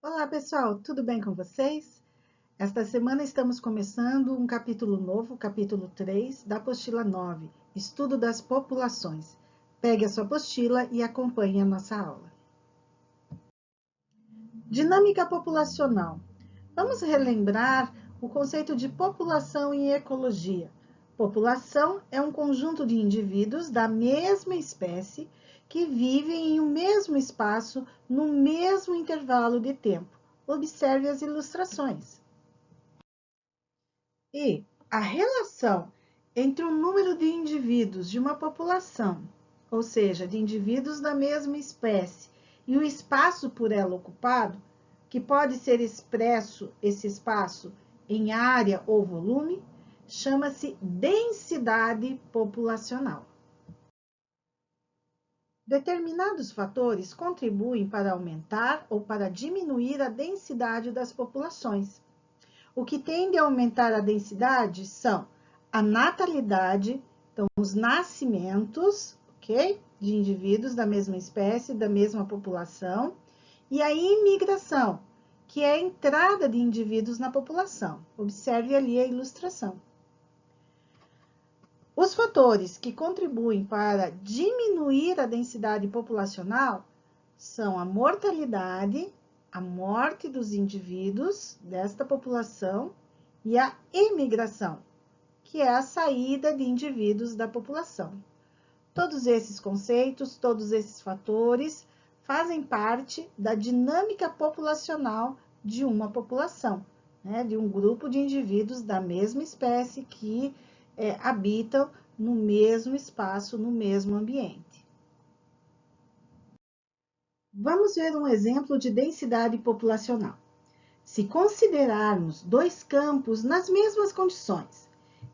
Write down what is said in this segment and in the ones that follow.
Olá, pessoal, tudo bem com vocês? Esta semana estamos começando um capítulo novo, capítulo 3 da apostila 9, Estudo das Populações. Pegue a sua apostila e acompanhe a nossa aula. Dinâmica populacional. Vamos relembrar o conceito de população em ecologia. População é um conjunto de indivíduos da mesma espécie que vivem em um mesmo espaço no mesmo intervalo de tempo. Observe as ilustrações. E a relação entre o número de indivíduos de uma população, ou seja, de indivíduos da mesma espécie, e o espaço por ela ocupado, que pode ser expresso esse espaço em área ou volume, chama-se densidade populacional. Determinados fatores contribuem para aumentar ou para diminuir a densidade das populações. O que tende a aumentar a densidade são a natalidade, então os nascimentos, ok? De indivíduos da mesma espécie, da mesma população, e a imigração, que é a entrada de indivíduos na população. Observe ali a ilustração. Os fatores que contribuem para diminuir a densidade populacional são a mortalidade, a morte dos indivíduos desta população e a emigração, que é a saída de indivíduos da população. Todos esses conceitos, todos esses fatores fazem parte da dinâmica populacional de uma população, né? De um grupo de indivíduos da mesma espécie que habitam no mesmo espaço, no mesmo ambiente. Vamos ver um exemplo de densidade populacional. Se considerarmos dois campos nas mesmas condições,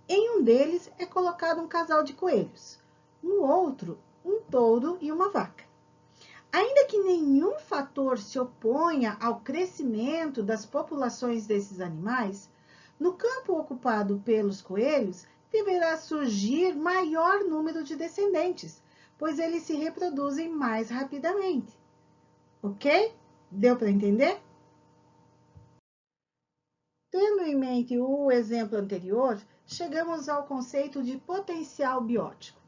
em um deles é colocado um casal de coelhos, no outro, um touro e uma vaca. Ainda que nenhum fator se oponha ao crescimento das populações desses animais, no campo ocupado pelos coelhos deverá surgir maior número de descendentes, pois eles se reproduzem mais rapidamente. Ok? Deu para entender? Tendo em mente o exemplo anterior, chegamos ao conceito de potencial biótico.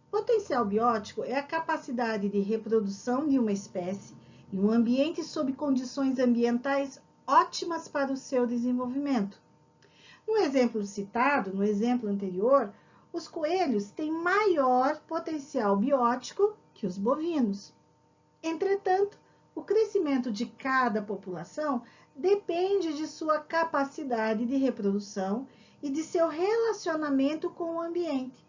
Potencial biótico é a capacidade de reprodução de uma espécie em um ambiente sob condições ambientais ótimas para o seu desenvolvimento. No exemplo citado, no exemplo anterior, os coelhos têm maior potencial biótico que os bovinos. Entretanto, o crescimento de cada população depende de sua capacidade de reprodução e de seu relacionamento com o ambiente,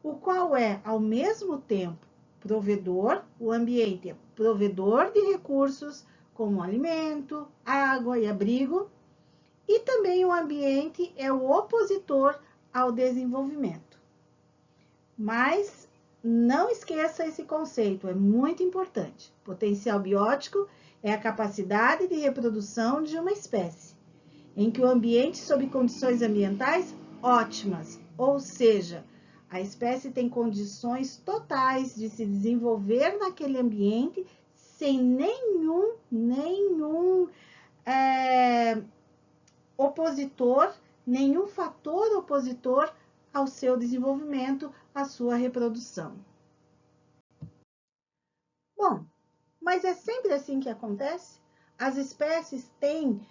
o qual é, ao mesmo tempo, provedor, o ambiente é provedor de recursos como alimento, água e abrigo, e também o ambiente é o opositor ao desenvolvimento. Mas não esqueça esse conceito, é muito importante. Potencial biótico é a capacidade de reprodução de uma espécie, em que o ambiente sob condições ambientais ótimas, ou seja, a espécie tem condições totais de se desenvolver naquele ambiente sem nenhum opositor, nenhum fator opositor ao seu desenvolvimento, à sua reprodução. Bom, mas é sempre assim que acontece? As espécies têm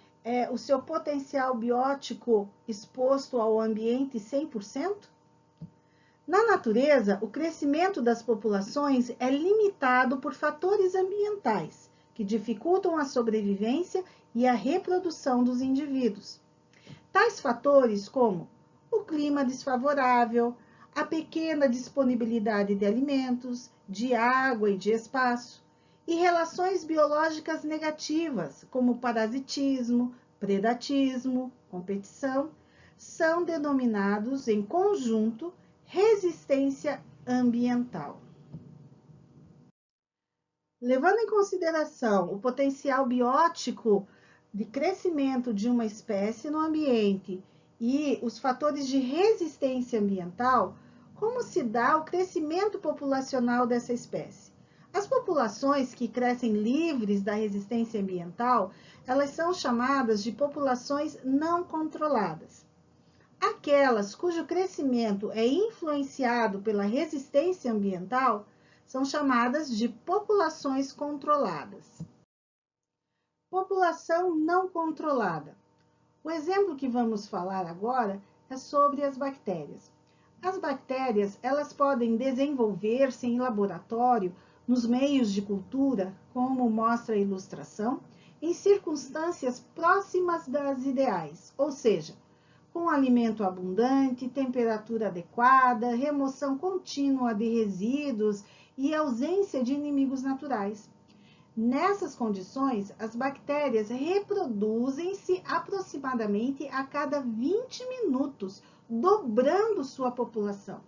o seu potencial biótico exposto ao ambiente 100%? Na natureza, o crescimento das populações é limitado por fatores ambientais, que dificultam a sobrevivência e a reprodução dos indivíduos. Tais fatores como o clima desfavorável, a pequena disponibilidade de alimentos, de água e de espaço, e relações biológicas negativas, como parasitismo, predatismo, competição, são denominados em conjunto resistência ambiental. Levando em consideração o potencial biótico de crescimento de uma espécie no ambiente e os fatores de resistência ambiental, como se dá o crescimento populacional dessa espécie? As populações que crescem livres da resistência ambiental, elas são chamadas de populações não controladas. Aquelas cujo crescimento é influenciado pela resistência ambiental são chamadas de populações controladas. População não controlada. O exemplo que vamos falar agora é sobre as bactérias. As bactérias, elas podem desenvolver-se em laboratório, nos meios de cultura, como mostra a ilustração, em circunstâncias próximas das ideais, ou seja, com alimento abundante, temperatura adequada, remoção contínua de resíduos e ausência de inimigos naturais. Nessas condições, as bactérias reproduzem-se aproximadamente a cada 20 minutos, dobrando sua população.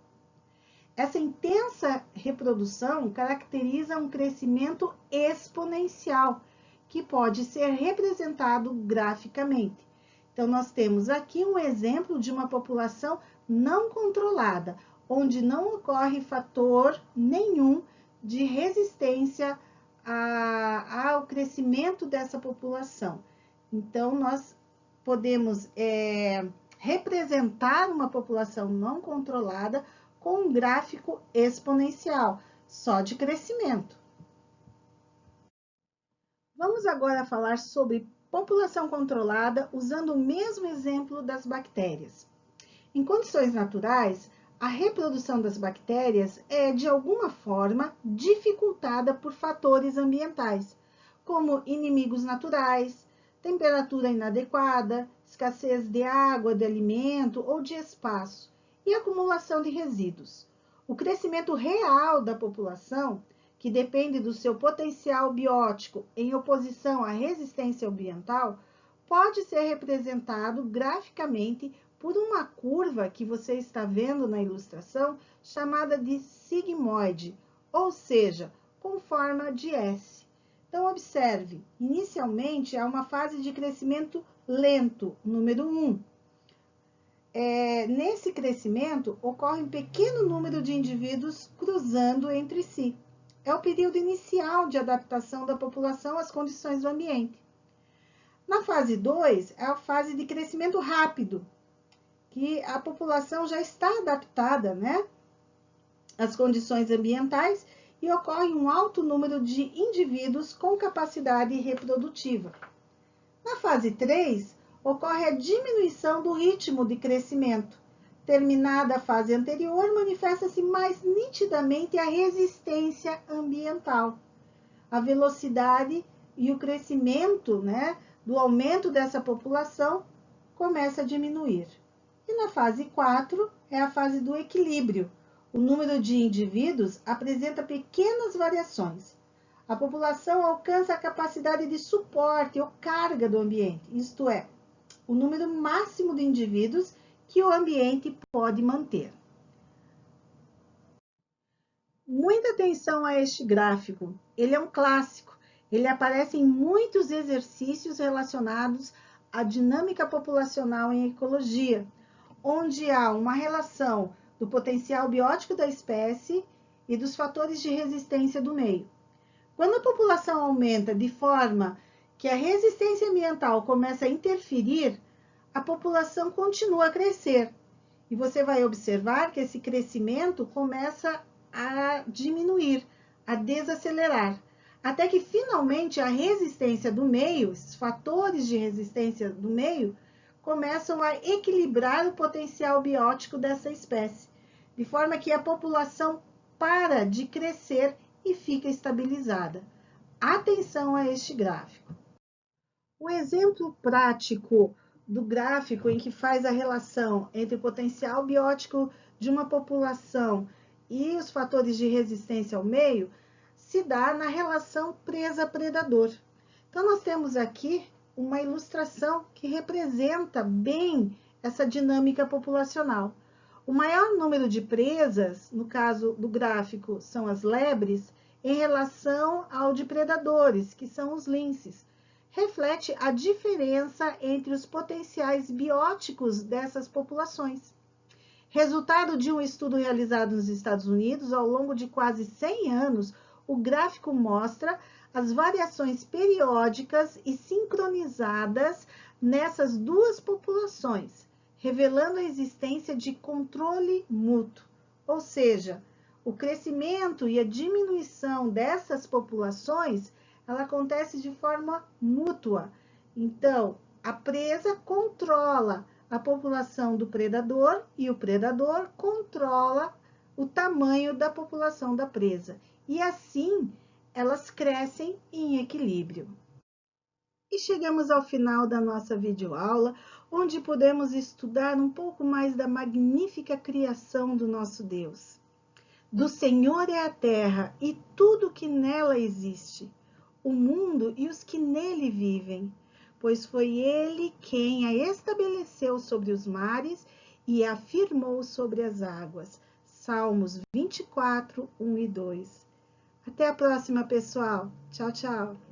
Essa intensa reprodução caracteriza um crescimento exponencial, que pode ser representado graficamente. Então, nós temos aqui um exemplo de uma população não controlada, onde não ocorre fator nenhum de resistência ao crescimento dessa população. Então, nós podemos representar uma população não controlada com um gráfico exponencial, só de crescimento. Vamos agora falar sobre população controlada usando o mesmo exemplo das bactérias. Em condições naturais, a reprodução das bactérias é, de alguma forma, dificultada por fatores ambientais, como inimigos naturais, temperatura inadequada, escassez de água, de alimento ou de espaço e acumulação de resíduos. O crescimento real da população, que depende do seu potencial biótico em oposição à resistência ambiental, pode ser representado graficamente por uma curva que você está vendo na ilustração, chamada de sigmoide, ou seja, com forma de S. Então, observe, inicialmente há uma fase de crescimento lento, número 1. Nesse crescimento, ocorre um pequeno número de indivíduos cruzando entre si. É o período inicial de adaptação da população às condições do ambiente. Na fase 2, é a fase de crescimento rápido, que a população já está adaptada, às condições ambientais e ocorre um alto número de indivíduos com capacidade reprodutiva. Na fase 3, ocorre a diminuição do ritmo de crescimento. Terminada a fase anterior, manifesta-se mais nitidamente a resistência ambiental. A velocidade e o crescimento, do aumento dessa população começa a diminuir. E na fase 4 é a fase do equilíbrio. O número de indivíduos apresenta pequenas variações. A população alcança a capacidade de suporte ou carga do ambiente, isto é, o número máximo de indivíduos que o ambiente pode manter. Muita atenção a este gráfico. Ele é um clássico. Ele aparece em muitos exercícios relacionados à dinâmica populacional em ecologia, onde há uma relação do potencial biótico da espécie e dos fatores de resistência do meio. Quando a população aumenta de forma que a resistência ambiental começa a interferir, a população continua a crescer. E você vai observar que esse crescimento começa a diminuir, a desacelerar, até que finalmente a resistência do meio, os fatores de resistência do meio, começam a equilibrar o potencial biótico dessa espécie, de forma que a população para de crescer e fica estabilizada. Atenção a este gráfico. O exemplo prático do gráfico em que faz a relação entre o potencial biótico de uma população e os fatores de resistência ao meio se dá na relação presa-predador. Então, nós temos aqui uma ilustração que representa bem essa dinâmica populacional. O maior número de presas, no caso do gráfico, são as lebres, em relação ao de predadores, que são os linces. Reflete a diferença entre os potenciais bióticos dessas populações. Resultado de um estudo realizado nos Estados Unidos, ao longo de quase 100 anos, o gráfico mostra as variações periódicas e sincronizadas nessas duas populações, revelando a existência de controle mútuo, ou seja, o crescimento e a diminuição dessas populações, ela acontece de forma mútua. Então, a presa controla a população do predador e o predador controla o tamanho da população da presa. E assim, elas crescem em equilíbrio. E chegamos ao final da nossa videoaula, onde podemos estudar um pouco mais da magnífica criação do nosso Deus. Do Senhor é a terra e tudo que nela existe, o mundo e os que nele vivem, pois foi ele quem a estabeleceu sobre os mares e a afirmou sobre as águas. Salmos 24, 1 e 2. Até a próxima, pessoal. Tchau, tchau.